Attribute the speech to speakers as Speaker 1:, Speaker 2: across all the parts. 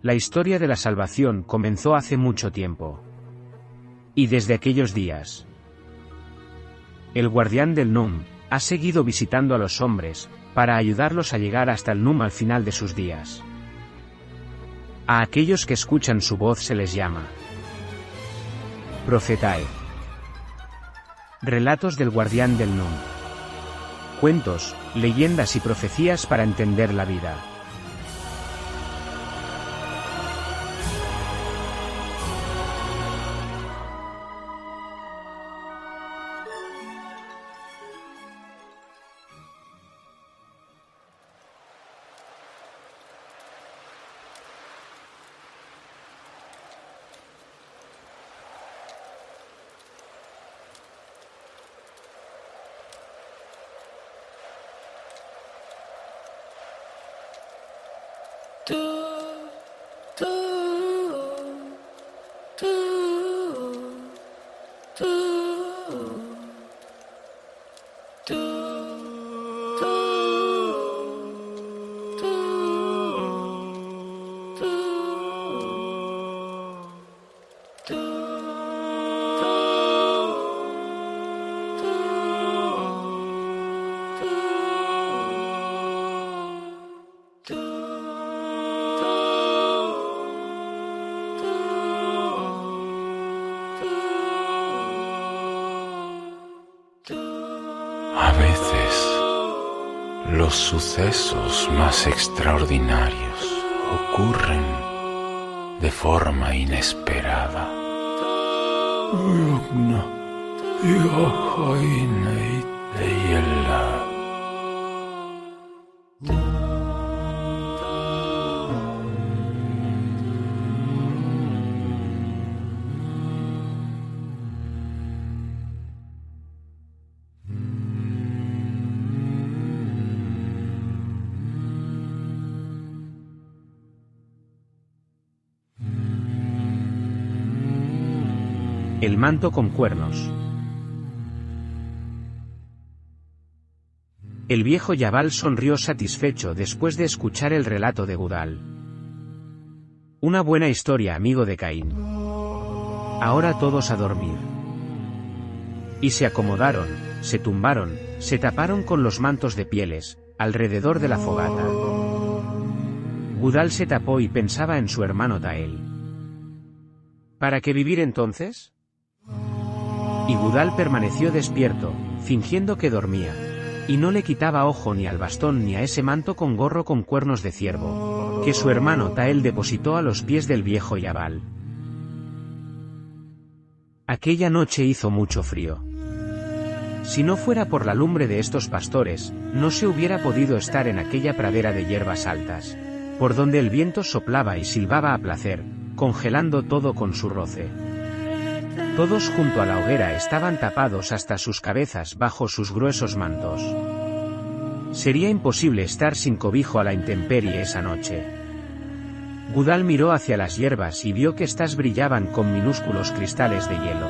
Speaker 1: La historia de la salvación comenzó hace mucho tiempo. Y desde aquellos días, el guardián del Num ha seguido visitando a los hombres, para ayudarlos a llegar hasta el Num al final de sus días. A aquellos que escuchan su voz se les llama Profetae. Relatos del guardián del Num. Cuentos, leyendas y profecías para entender la vida.
Speaker 2: A veces, los sucesos más extraordinarios ocurren de forma inesperada.
Speaker 1: El manto con cuernos. El viejo Yabal sonrió satisfecho después de escuchar el relato de Gudal. Una buena historia, amigo de Caín. Ahora todos a dormir. Y se acomodaron, se tumbaron, se taparon con los mantos de pieles, alrededor de la fogata. Gudal se tapó y pensaba en su hermano Tael. ¿Para qué vivir entonces? Y Gudal permaneció despierto, fingiendo que dormía, y no le quitaba ojo ni al bastón ni a ese manto con gorro con cuernos de ciervo, que su hermano Tael depositó a los pies del viejo Yabal. Aquella noche hizo mucho frío. Si no fuera por la lumbre de estos pastores, no se hubiera podido estar en aquella pradera de hierbas altas, por donde el viento soplaba y silbaba a placer, congelando todo con su roce. Todos junto a la hoguera estaban tapados hasta sus cabezas bajo sus gruesos mantos. Sería imposible estar sin cobijo a la intemperie esa noche. Gudal miró hacia las hierbas y vio que éstas brillaban con minúsculos cristales de hielo.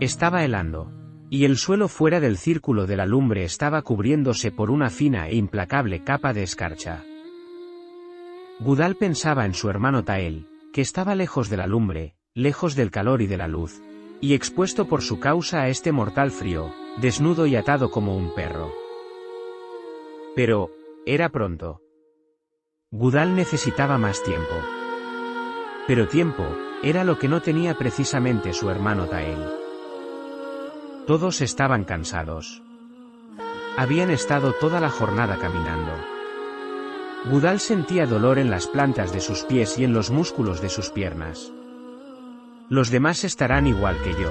Speaker 1: Estaba helando, y el suelo fuera del círculo de la lumbre estaba cubriéndose por una fina e implacable capa de escarcha. Gudal pensaba en su hermano Tael, que estaba lejos de la lumbre, lejos del calor y de la luz, y expuesto por su causa a este mortal frío, desnudo y atado como un perro. Pero, era pronto. Gudal necesitaba más tiempo. Pero tiempo, era lo que no tenía precisamente su hermano Tael. Todos estaban cansados. Habían estado toda la jornada caminando. Gudal sentía dolor en las plantas de sus pies y en los músculos de sus piernas. Los demás estarán igual que yo,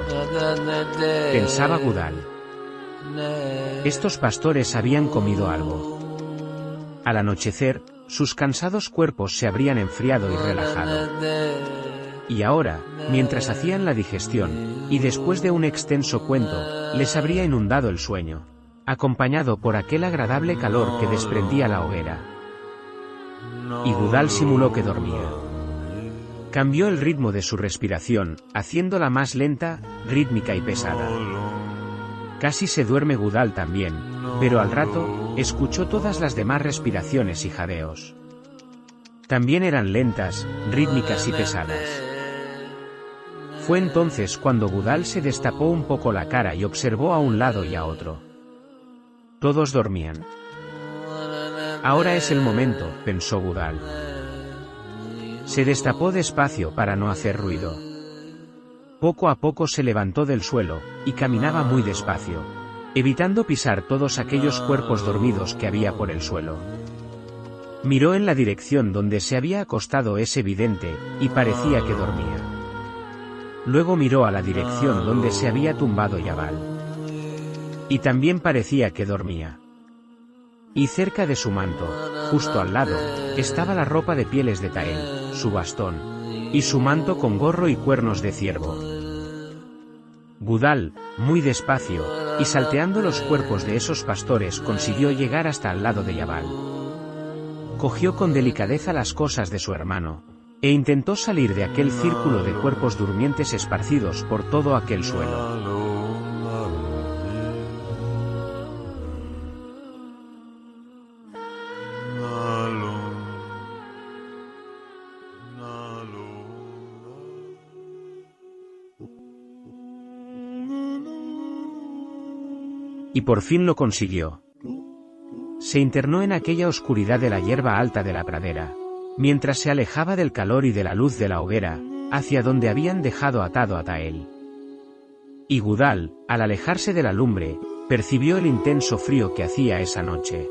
Speaker 1: pensaba Gudal. Estos pastores habían comido algo. Al anochecer, sus cansados cuerpos se habrían enfriado y relajado. Y ahora, mientras hacían la digestión, y después de un extenso cuento, les habría inundado el sueño, acompañado por aquel agradable calor que desprendía la hoguera. Y Gudal simuló que dormía. Cambió el ritmo de su respiración, haciéndola más lenta, rítmica y pesada. Casi se duerme Gudal también, pero al rato, escuchó todas las demás respiraciones y jadeos. También eran lentas, rítmicas y pesadas. Fue entonces cuando Gudal se destapó un poco la cara y observó a un lado y a otro. Todos dormían. Ahora es el momento, pensó Gudal. Se destapó despacio para no hacer ruido. Poco a poco se levantó del suelo, y caminaba muy despacio, evitando pisar todos aquellos cuerpos dormidos que había por el suelo. Miró en la dirección donde se había acostado ese vidente, y parecía que dormía. Luego miró a la dirección donde se había tumbado Yabal. Y también parecía que dormía. Y cerca de su manto, justo al lado, estaba la ropa de pieles de Tael, su bastón, y su manto con gorro y cuernos de ciervo. Gudal, muy despacio, y salteando los cuerpos de esos pastores, consiguió llegar hasta al lado de Yabal. Cogió con delicadeza las cosas de su hermano, e intentó salir de aquel círculo de cuerpos durmientes esparcidos por todo aquel suelo. Y por fin lo consiguió. Se internó en aquella oscuridad de la hierba alta de la pradera, mientras se alejaba del calor y de la luz de la hoguera, hacia donde habían dejado atado a Tael. Y Gudal, al alejarse de la lumbre, percibió el intenso frío que hacía esa noche.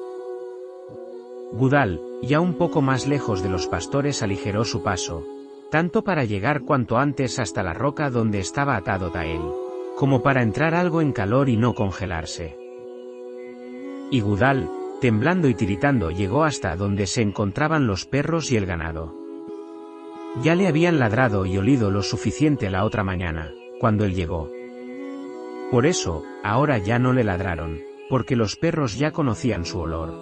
Speaker 1: Gudal, ya un poco más lejos de los pastores, aligeró su paso, tanto para llegar cuanto antes hasta la roca donde estaba atado Tael, como para entrar algo en calor y no congelarse. Y Gudal, temblando y tiritando, llegó hasta donde se encontraban los perros y el ganado. Ya le habían ladrado y olido lo suficiente la otra mañana, cuando él llegó. Por eso, ahora ya no le ladraron, porque los perros ya conocían su olor.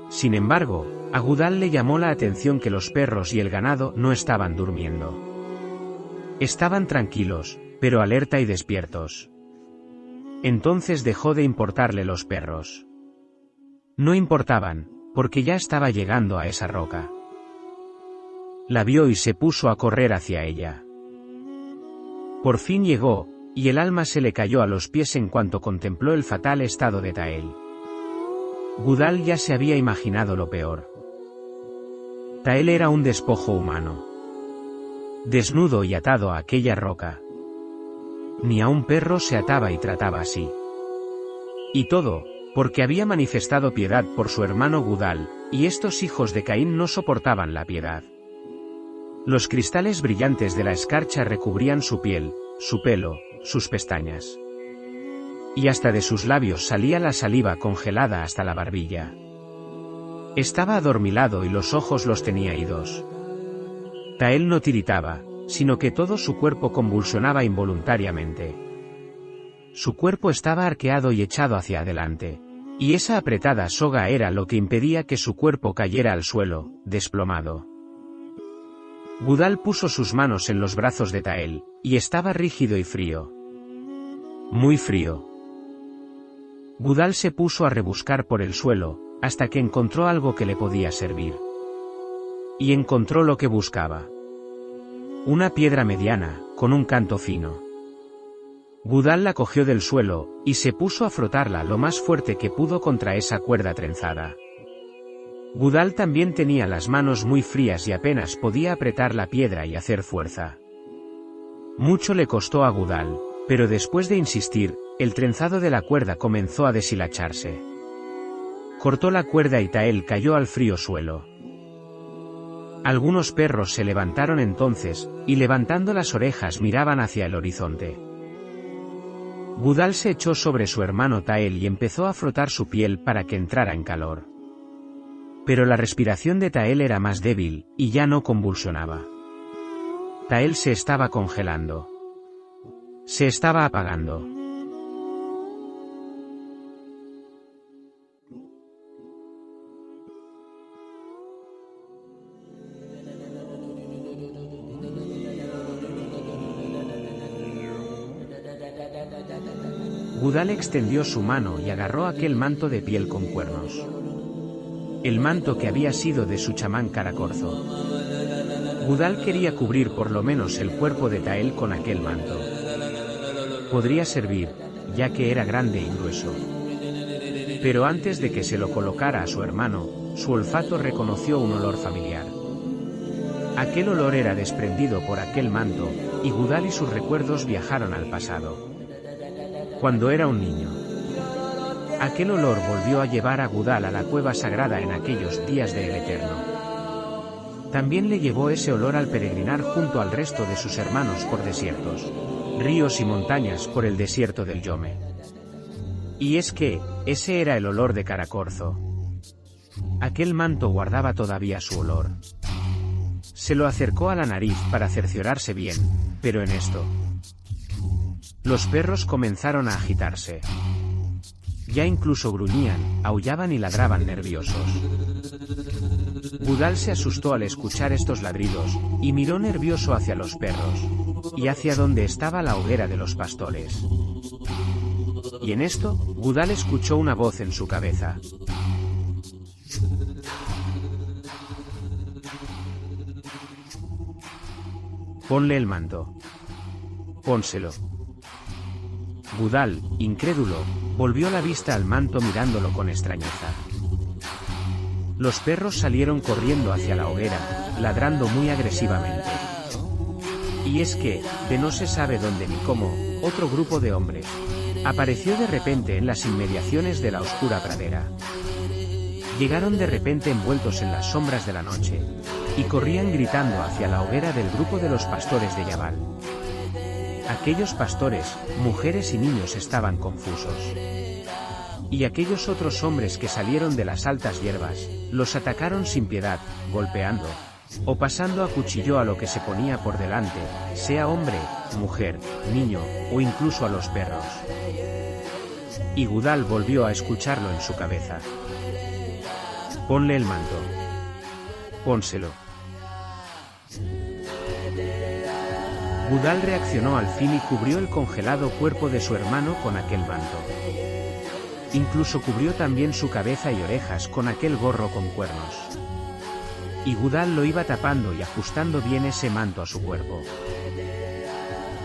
Speaker 1: Sin embargo, a Gudal le llamó la atención que los perros y el ganado no estaban durmiendo. Estaban tranquilos, pero alerta y despiertos. Entonces dejó de importarle los perros. No importaban, porque ya estaba llegando a esa roca. La vio y se puso a correr hacia ella. Por fin llegó, y el alma se le cayó a los pies en cuanto contempló el fatal estado de Tael. Gudal ya se había imaginado lo peor. Tael era un despojo humano. Desnudo y atado a aquella roca. Ni a un perro se ataba y trataba así. Y todo, porque había manifestado piedad por su hermano Gudal, y estos hijos de Caín no soportaban la piedad. Los cristales brillantes de la escarcha recubrían su piel, su pelo, sus pestañas. Y hasta de sus labios salía la saliva congelada hasta la barbilla. Estaba adormilado y los ojos los tenía idos. Tael no tiritaba, sino que todo su cuerpo convulsionaba involuntariamente. Su cuerpo estaba arqueado y echado hacia adelante, y esa apretada soga era lo que impedía que su cuerpo cayera al suelo, desplomado. Gudal puso sus manos en los brazos de Tael, y estaba rígido y frío. Muy frío. Gudal se puso a rebuscar por el suelo, hasta que encontró algo que le podía servir. Y encontró lo que buscaba. Una piedra mediana, con un canto fino. Gudal la cogió del suelo, y se puso a frotarla lo más fuerte que pudo contra esa cuerda trenzada. Gudal también tenía las manos muy frías y apenas podía apretar la piedra y hacer fuerza. Mucho le costó a Gudal, pero después de insistir, el trenzado de la cuerda comenzó a deshilacharse. Cortó la cuerda y Tael cayó al frío suelo. Algunos perros se levantaron entonces, y levantando las orejas miraban hacia el horizonte. Gudal se echó sobre su hermano Tael y empezó a frotar su piel para que entrara en calor. Pero la respiración de Tael era más débil, y ya no convulsionaba. Tael se estaba congelando. Se estaba apagando. Gudal extendió su mano y agarró aquel manto de piel con cuernos. el manto que había sido de su chamán Caracorzo. Gudal quería cubrir por lo menos el cuerpo de Tael con aquel manto. Podría servir, ya que era grande y grueso. Pero antes de que se lo colocara a su hermano, su olfato reconoció un olor familiar. Aquel olor era desprendido por aquel manto, y Gudal y sus recuerdos viajaron al pasado. Cuando era un niño. Aquel olor volvió a llevar a Gudal a la cueva sagrada en aquellos días del Eterno. También le llevó ese olor al peregrinar junto al resto de sus hermanos por desiertos, ríos y montañas por el desierto del Yome. Y es que, ese era el olor de Caracorzo. Aquel manto guardaba todavía su olor. Se lo acercó a la nariz para cerciorarse bien, pero en esto, los perros comenzaron a agitarse. Ya incluso gruñían, aullaban y ladraban nerviosos. Gudal se asustó al escuchar estos ladridos, y miró nervioso hacia los perros, y hacia donde estaba la hoguera de los pastores. Y en esto, Gudal escuchó una voz en su cabeza. Ponle el manto. Pónselo. Gudal, incrédulo, volvió la vista al manto mirándolo con extrañeza. Los perros salieron corriendo hacia la hoguera, ladrando muy agresivamente. Y es que, de no se sabe dónde ni cómo, otro grupo de hombres apareció de repente en las inmediaciones de la oscura pradera. Llegaron de repente envueltos en las sombras de la noche, y corrían gritando hacia la hoguera del grupo de los pastores de Yabal. Aquellos pastores, mujeres y niños estaban confusos. Y aquellos otros hombres que salieron de las altas hierbas, los atacaron sin piedad, golpeando, o pasando a cuchillo a lo que se ponía por delante, sea hombre, mujer, niño, o incluso a los perros. Y Gudal volvió a escucharlo en su cabeza. Ponle el manto. Pónselo. Gudal reaccionó al fin y cubrió el congelado cuerpo de su hermano con aquel manto. Incluso cubrió también su cabeza y orejas con aquel gorro con cuernos. Y Gudal lo iba tapando y ajustando bien ese manto a su cuerpo.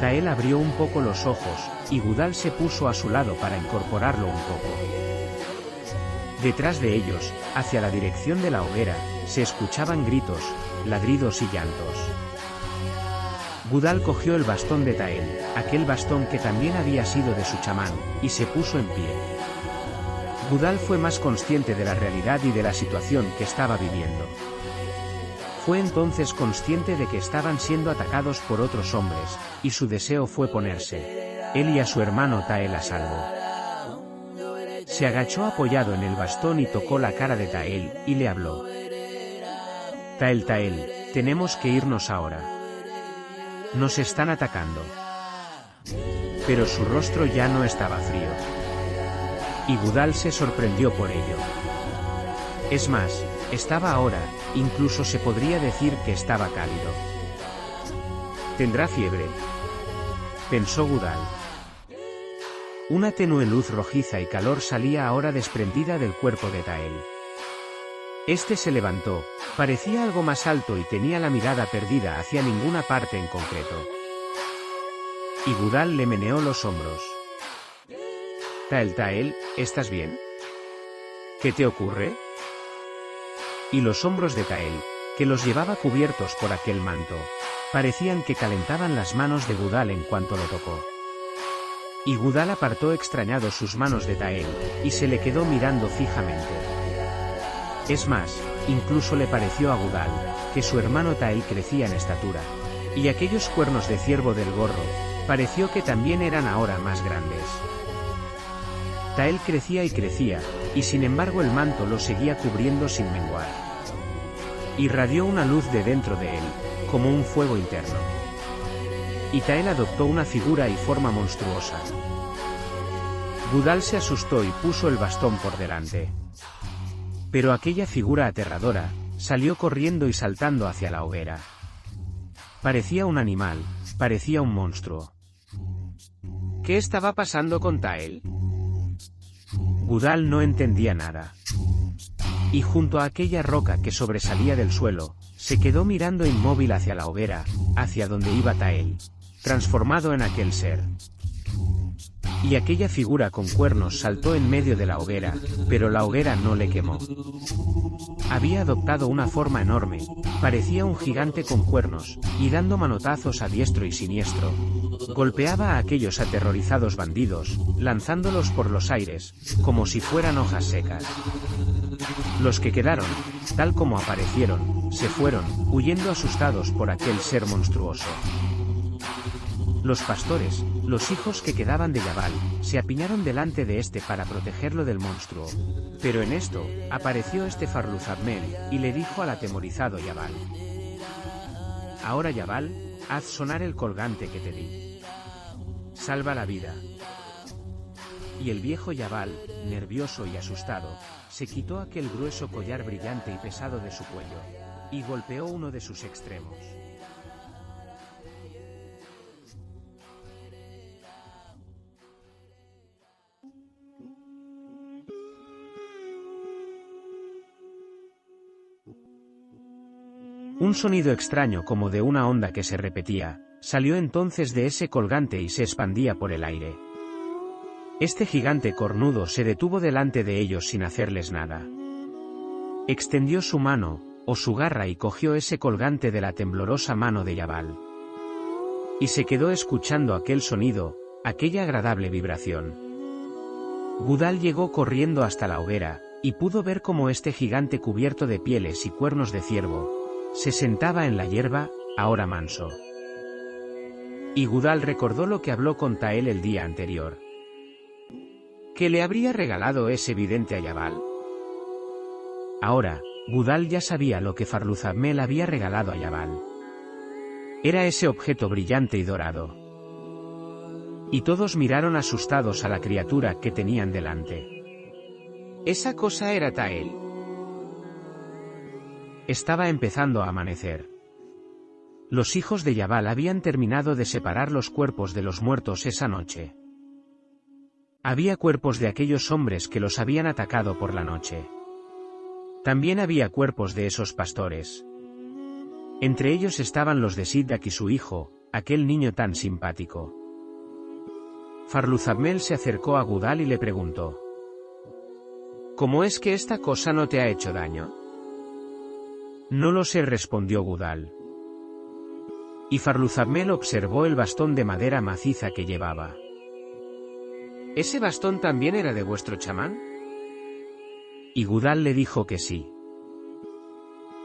Speaker 1: Tael abrió un poco los ojos, y Gudal se puso a su lado para incorporarlo un poco. Detrás de ellos, hacia la dirección de la hoguera, se escuchaban gritos, ladridos y llantos. Gudal cogió el bastón de Tael, aquel bastón que también había sido de su chamán, y se puso en pie. Gudal fue más consciente de la realidad y de la situación que estaba viviendo. Fue entonces consciente de que estaban siendo atacados por otros hombres, y su deseo fue ponerse, él y a su hermano Tael a salvo. Se agachó apoyado en el bastón y tocó la cara de Tael, y le habló. Tael, Tael, tenemos que irnos ahora. Nos están atacando. Pero su rostro ya no estaba frío. Y Gudal se sorprendió por ello. Es más, estaba ahora, incluso se podría decir que estaba cálido. ¿Tendrá fiebre?, pensó Gudal. Una tenue luz rojiza y calor salía ahora desprendida del cuerpo de Tael. Este se levantó, parecía algo más alto y tenía la mirada perdida hacia ninguna parte en concreto. Y Gudal le meneó los hombros. Tael, Tael, ¿estás bien? ¿Qué te ocurre? Y los hombros de Tael, que los llevaba cubiertos por aquel manto, parecían que calentaban las manos de Gudal en cuanto lo tocó. Y Gudal apartó extrañado sus manos de Tael, y se le quedó mirando fijamente. Es más, incluso le pareció a Gudal, que su hermano Tael crecía en estatura, y aquellos cuernos de ciervo del gorro, pareció que también eran ahora más grandes. Tael crecía y crecía, y sin embargo el manto lo seguía cubriendo sin menguar. Irradió una luz de dentro de él, como un fuego interno. Y Tael adoptó una figura y forma monstruosa. Gudal se asustó y puso el bastón por delante. Pero aquella figura aterradora, salió corriendo y saltando hacia la hoguera. Parecía un animal, parecía un monstruo. ¿Qué estaba pasando con Tael? Gudal no entendía nada. y junto a aquella roca que sobresalía del suelo, se quedó mirando inmóvil hacia la hoguera, hacia donde iba Tael, transformado en aquel ser. Y aquella figura con cuernos saltó en medio de la hoguera, pero la hoguera no le quemó. Había adoptado una forma enorme, parecía un gigante con cuernos, y dando manotazos a diestro y siniestro, golpeaba a aquellos aterrorizados bandidos, lanzándolos por los aires, como si fueran hojas secas. Los que quedaron, tal como aparecieron, se fueron, huyendo asustados por aquel ser monstruoso. Los pastores, los hijos que quedaban de Yabal, se apiñaron delante de este para protegerlo del monstruo. Pero en esto, apareció este Farluzabmel, y le dijo al atemorizado Yabal: «Ahora Yabal, haz sonar el colgante que te di. Salva la vida». Y el viejo Yabal, nervioso y asustado, se quitó aquel grueso collar brillante y pesado de su cuello, y golpeó uno de sus extremos. Un sonido extraño como de una onda que se repetía, salió entonces de ese colgante y se expandía por el aire. Este gigante cornudo se detuvo delante de ellos sin hacerles nada. Extendió su mano, o su garra y cogió ese colgante de la temblorosa mano de Yabal. Y se quedó escuchando aquel sonido, aquella agradable vibración. Gudal llegó corriendo hasta la hoguera, y pudo ver cómo este gigante cubierto de pieles y cuernos de ciervo, se sentaba en la hierba, ahora manso. Y Gudal recordó lo que habló con Tael el día anterior. ¿Qué le habría regalado ese vidente a Yabal? Ahora, Gudal ya sabía lo que Farluzabmel había regalado a Yabal. Era ese objeto brillante y dorado. Y todos miraron asustados a la criatura que tenían delante. Esa cosa era Tael. Estaba empezando a amanecer. Los hijos de Yabal habían terminado de separar los cuerpos de los muertos esa noche. Había cuerpos de aquellos hombres que los habían atacado por la noche. También había cuerpos de esos pastores. Entre ellos estaban los de Siddak y su hijo, aquel niño tan simpático. Farluzabmel se acercó a Gudal y le preguntó: ¿Cómo es que esta cosa no te ha hecho daño? No lo sé, respondió Gudal. Y Farluzabmel observó el bastón de madera maciza que llevaba. ¿Ese bastón también era de vuestro chamán? Y Gudal le dijo que sí.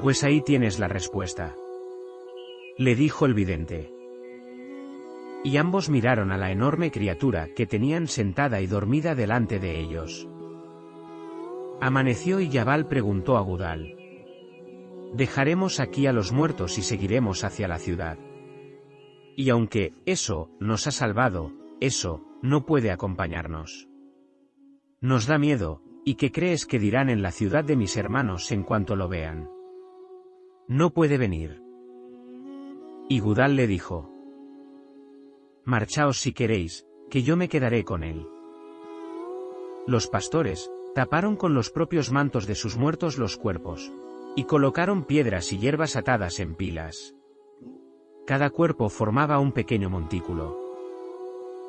Speaker 1: Pues ahí tienes la respuesta, le dijo el vidente. Y ambos miraron a la enorme criatura que tenían sentada y dormida delante de ellos. Amaneció y Yabal preguntó a Gudal: «¿Dejaremos aquí a los muertos y seguiremos hacia la ciudad? Y aunque eso nos ha salvado, eso no puede acompañarnos. Nos da miedo, ¿y qué crees que dirán en la ciudad de mis hermanos en cuanto lo vean? No puede venir». Y Gudal le dijo: «Marchaos si queréis, que yo me quedaré con él». Los pastores taparon con los propios mantos de sus muertos los cuerpos, y colocaron piedras y hierbas atadas en pilas. Cada cuerpo formaba un pequeño montículo.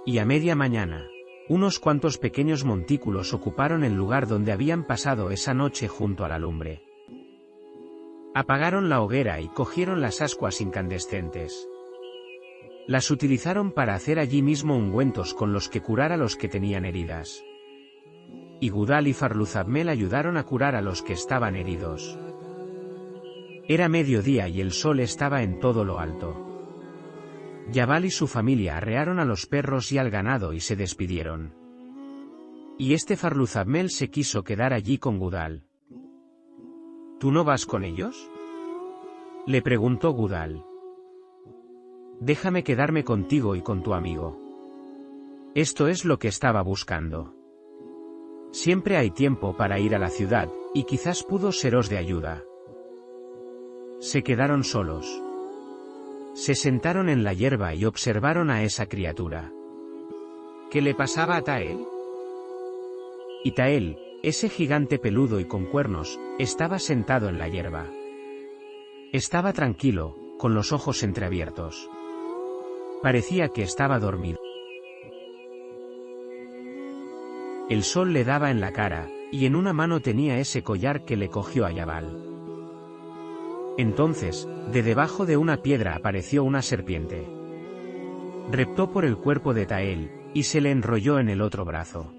Speaker 1: Y a media mañana, unos cuantos pequeños montículos ocuparon el lugar donde habían pasado esa noche junto a la lumbre. Apagaron la hoguera y cogieron las ascuas incandescentes. Las utilizaron para hacer allí mismo ungüentos con los que curar a los que tenían heridas. Y Gudal y Farluzabmel ayudaron a curar a los que estaban heridos. Era mediodía y el sol estaba en todo lo alto. Yabal y su familia arrearon a los perros y al ganado y se despidieron. Y este Farluzabmel se quiso quedar allí con Gudal. ¿Tú no vas con ellos?, le preguntó Gudal. «Déjame quedarme contigo y con tu amigo». Esto es lo que estaba buscando. Siempre hay tiempo para ir a la ciudad, y quizás pudo seros de ayuda. Se quedaron solos. Se sentaron en la hierba y observaron a esa criatura. ¿Qué le pasaba a Tael? Y Tael, Ese gigante peludo y con cuernos, estaba sentado en la hierba. Estaba tranquilo, con los ojos entreabiertos. Parecía que estaba dormido. El sol le daba en la cara, y en una mano tenía ese collar que le cogió a Yabal. Entonces, de debajo de una piedra apareció una serpiente. Reptó por el cuerpo de Tael, y se le enrolló en el otro brazo.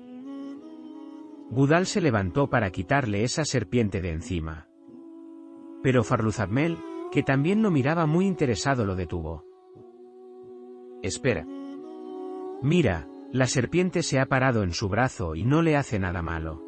Speaker 1: Gudal se levantó para quitarle esa serpiente de encima. Pero Farluzabmel, que también lo miraba muy interesado, lo detuvo.
Speaker 3: Espera.
Speaker 1: Mira, la serpiente se ha parado en su brazo y no le hace nada malo.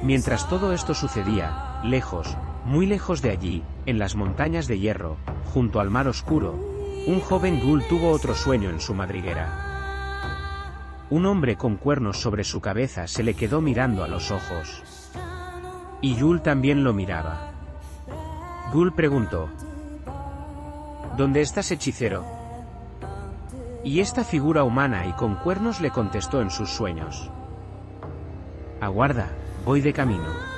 Speaker 1: Mientras todo esto sucedía, lejos, muy lejos de allí, en las montañas de hierro, junto al mar oscuro, un joven Ghoul tuvo otro sueño en su madriguera. Un hombre con cuernos sobre su cabeza se le quedó mirando a los ojos. Y Ghoul también lo miraba. Ghoul preguntó: ¿Dónde estás, hechicero? Y esta figura humana y con cuernos le contestó en sus sueños: aguarda, voy de camino.